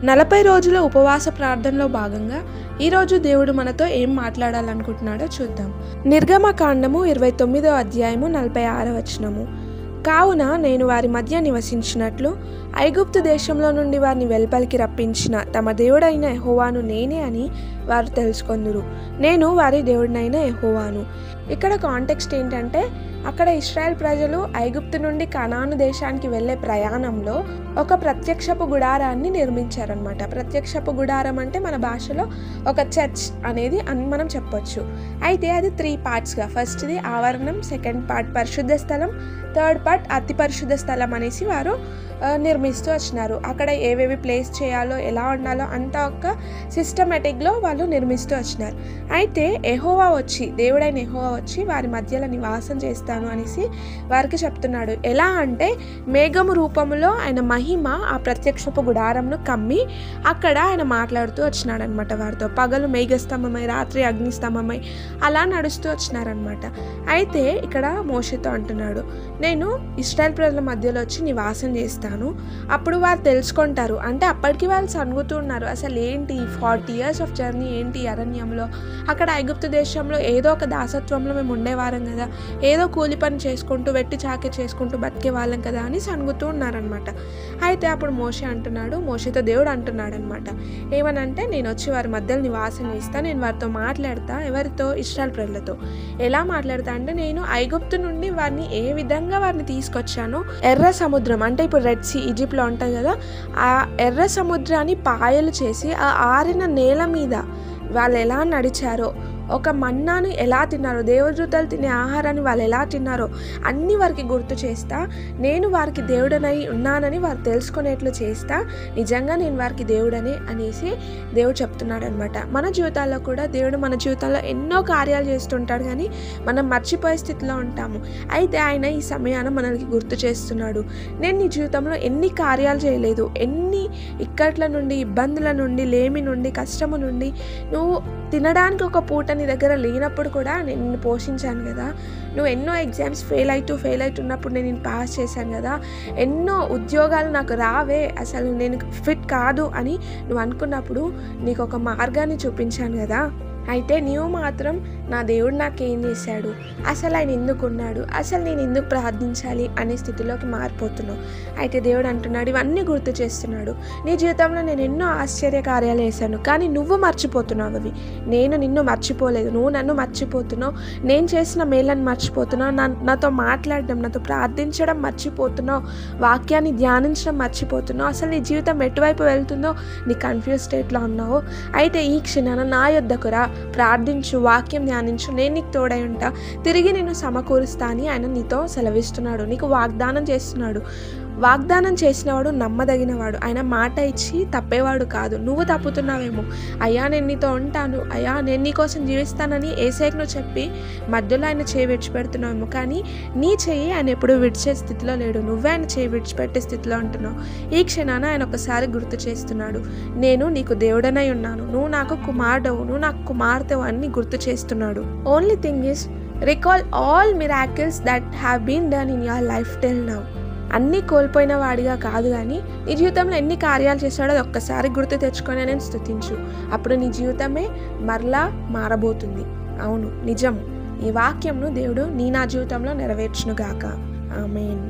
40 రోజుల ఉపవాస ప్రార్థనలో భాగంగా ఈరోజు దేవుడు మనతో ఏం మాట్లాడాలనుకుంటున్నాడో చూద్దాం. నిర్గమకాండము 29వ అధ్యాయము 46వ వచనము. కావున నేను వారి మధ్య నివసించినట్లు ఐగుప్తు దేశంలో నుండి వారిని వెలుపలికి రప్పించిన తమ దేవుడైన యెహోవాను నేనే అని వారు తెలుసుకొందురు. నేను వారి దేవుడినైన యెహోవాను. ఇక్కడ కాంటెక్స్ట్ ఏంటంటే, అక్కడ ఇశ్రాయేల్ ప్రజలు ఐగుప్తు నుండి కనాను దేశానికి వెళ్ళే ప్రయాణంలో ఒక ప్రత్యక్షపు గుడారాన్ని నిర్మించారనమాట. ప్రత్యక్షపు గుడారం అంటే మన భాషలో ఒక చర్చ్ అనేది అని మనం చెప్పొచ్చు. అయితే అది 3 పార్ట్స్గా, ఫస్ట్ది ఆవరణం, సెకండ్ పార్ట్ పరిశుద్ధ స్థలం, థర్డ్ పార్ట్ అతి పరిశుద్ధ స్థలం అనేసి వారు నిర్మిస్తూ వచ్చినారు. అక్కడ ఏవేవి ప్లేస్ చేయాలో, ఎలా ఉండాలో అంతా ఒక సిస్టమేటిక్లో వాళ్ళు నిర్మిస్తూ వచ్చినారు. అయితే యెహోవా వచ్చి, దేవుడైన యెహోవా వచ్చి వారి మధ్యలో నివాసం చేస్తాను అనేసి వారికి చెప్తున్నాడు. ఎలా అంటే మేఘము రూపంలో ఆయన మహిమ ఆ ప్రత్యక్షపు గుడారంను కమ్మి అక్కడ ఆయన మాట్లాడుతూ వచ్చినాడు అనమాట. వారితో పగలు మేఘస్తంభమై, రాత్రి అగ్నిస్తంభమై అలా నడుస్తూ వచ్చినారనమాట. అయితే ఇక్కడ మోషేతో అంటున్నాడు, నేను ఇశ్రాయేల్ ప్రజల మధ్యలో వచ్చి నివాసం చేస్తాను, అప్పుడు వారు తెలుసుకుంటారు. అంటే అప్పటికి వాళ్ళు సనుగుతూ ఉన్నారు, అసలు ఏంటి 40 years ఆఫ్ జర్నీ ఏంటి అరణ్యంలో, అక్కడ ఐగుప్తు దేశంలో ఏదో ఒక దాసత్వంలో మేము ఉండేవారం కదా, ఏదో కూలి పని చేసుకుంటూ వెట్టి చాకే చేసుకుంటూ బతికే వాళ్ళం కదా అని సనుగుతూ ఉన్నారనమాట. అయితే అప్పుడు మోషేతో దేవుడు అంటున్నాడు అనమాట, ఏమనంటే నేను వచ్చి వారి మధ్యలో నివాసం చేస్తాను, నేను వారితో మాట్లాడతా. ఎవరితో? ఇశ్రాయేల్ ప్రజలతో. ఎలా మాట్లాడతా అంటే, నేను ఐగుప్తు నుండి వారిని ఏ విధంగా వారిని తీసుకొచ్చానో, ఎర్ర సముద్రం అంటే ఇప్పుడు రెడ్ సీ ఈజిప్ట్లో ఉంటుంది కదా, ఆ ఎర్ర సముద్రాన్ని పాయలు చేసి ఆ ఆరిన నేల మీద వాళ్ళు ఎలా నడిచారో, ఒక మన్నాను ఎలా తిన్నారో, దేవదూతలు తినే ఆహారాన్ని వాళ్ళు ఎలా తిన్నారో అన్నీ వారికి గుర్తు చేస్తా. నేను వారికి దేవుడనై ఉన్నానని వారు తెలుసుకునేట్లు చేస్తా. నిజంగా నేను వారికి దేవుడని అనేసి దేవుడు చెప్తున్నాడు అనమాట. మన జీవితాల్లో కూడా దేవుడు మన జీవితంలో ఎన్నో కార్యాలు చేస్తుంటాడు, కానీ మనం మర్చిపోయే స్థితిలో ఉంటాము. అయితే ఆయన ఈ సమయాన మనకి గుర్తు చేస్తున్నాడు, నేను నీ జీవితంలో ఎన్ని కార్యాలు చేయలేదు, ఎన్ని ఇక్కట్ల నుండి, ఇబ్బందుల నుండి, లేమి నుండి, కష్టము నుండి, నువ్వు తినడానికి ఒక పూట నీ దగ్గర లేనప్పుడు కూడా నేను నిన్ను పోషించాను కదా, నువ్వు ఎన్నో ఎగ్జామ్స్ ఫెయిల్ అవుతున్నప్పుడు నేను పాస్ చేశాను కదా, ఎన్నో ఉద్యోగాలు నాకు రావే, అసలు నేను ఫిట్ కాదు అని నువ్వు అనుకున్నప్పుడు నీకు ఒక మార్గాన్ని చూపించాను కదా. అయితే నీవు మాత్రం నా దేవుడు నాకేం చేశాడు, అసలు ఆయన ఎందుకున్నాడు, అసలు నేను ఎందుకు ప్రార్థించాలి అనే స్థితిలోకి మారిపోతున్నావు. అయితే దేవుడు అంటున్నాడు, ఇవన్నీ గుర్తు చేస్తున్నాడు, నీ జీవితంలో నేను ఎన్నో ఆశ్చర్య కార్యాలు చేశాను, కానీ నువ్వు మర్చిపోతున్నావు అవి. నేను నిన్ను మర్చిపోలేదు, నువ్వు నన్ను మర్చిపోతున్నావు, నేను చేసిన మేలను మర్చిపోతున్నావు, నాతో మాట్లాడడం, నాతో ప్రార్థించడం మర్చిపోతున్నావు, వాక్యాన్ని ధ్యానించడం మర్చిపోతున్నావు. అసలు నీ జీవితం ఎటువైపు వెళ్తుందో నీ కన్ఫ్యూజ్ స్టేట్లో ఉన్నావు. అయితే ఈ క్షణాన నా యొద్దకు రా, ప్రార్థించు, వాక్యం ధ్యానించు, నేను నీకు తోడై ఉంటా, తిరిగి నేను సమకూరుస్తా అని ఆయన నీతో సెలవిస్తున్నాడు, నీకు వాగ్దానం చేస్తున్నాడు. వాగ్దానం చేసినవాడు నమ్మదగినవాడు, ఆయన మాట ఇచ్చి తప్పేవాడు కాదు. నువ్వు తప్పుతున్నావేమో, అయ్యా నేను నీతో ఉంటాను, అయ్యా నేను నీకోసం జీవిస్తానని ఏసైకి నువ్వు చెప్పి మధ్యలో ఆయన చేయి విడిచిపెడుతున్నావేమో, కానీ నీ చెయ్యి ఆయన ఎప్పుడు విడిచే స్థితిలో లేడు, నువ్వే ఆయన చేయి విడిచిపెట్టే స్థితిలో ఉంటున్నావు. ఈ క్షణాన ఆయన ఒకసారి గుర్తు చేస్తున్నాడు, నేను నీకు దేవుడనై ఉన్నాను, నువ్వు నాకు కుమారుడవు, నువ్వు నాకు కుమార్తెవు అని గుర్తు చేస్తున్నాడు. Only thing is recall all miracles that have been done in your life till now. అన్నీ కోల్పోయిన వాడిగా కాదు, కానీ నీ జీవితంలో ఎన్ని కార్యాలు చేశాడో అది ఒక్కసారి గుర్తు తెచ్చుకొని నేను స్తుతించు. అప్పుడు నీ జీవితమే మరలా మారబోతుంది. అవును, నిజము. ఈ వాక్యంను దేవుడు నా జీవితంలో నెరవేర్చునుగాక. ఆమేన్.